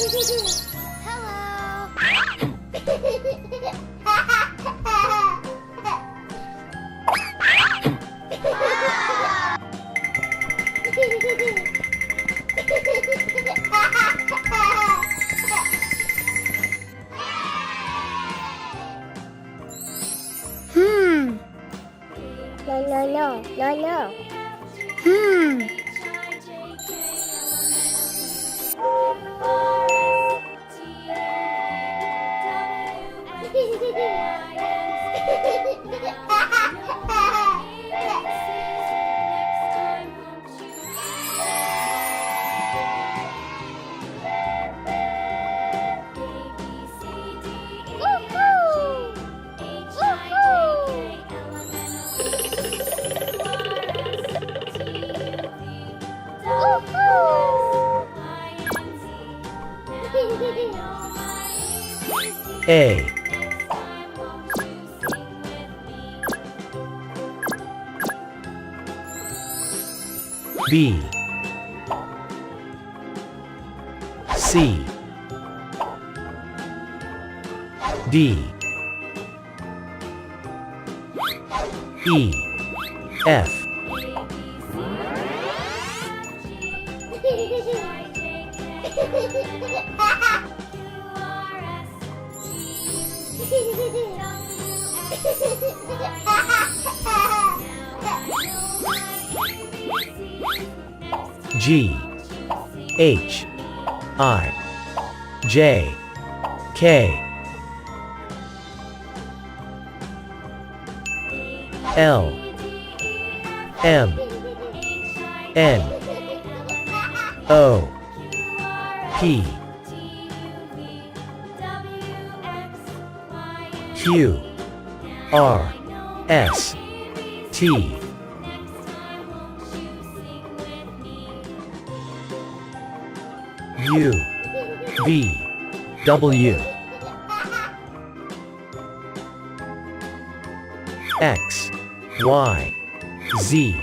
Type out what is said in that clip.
No. A B C D E F G H I J K L M N O P Q R S T U V W X Y Z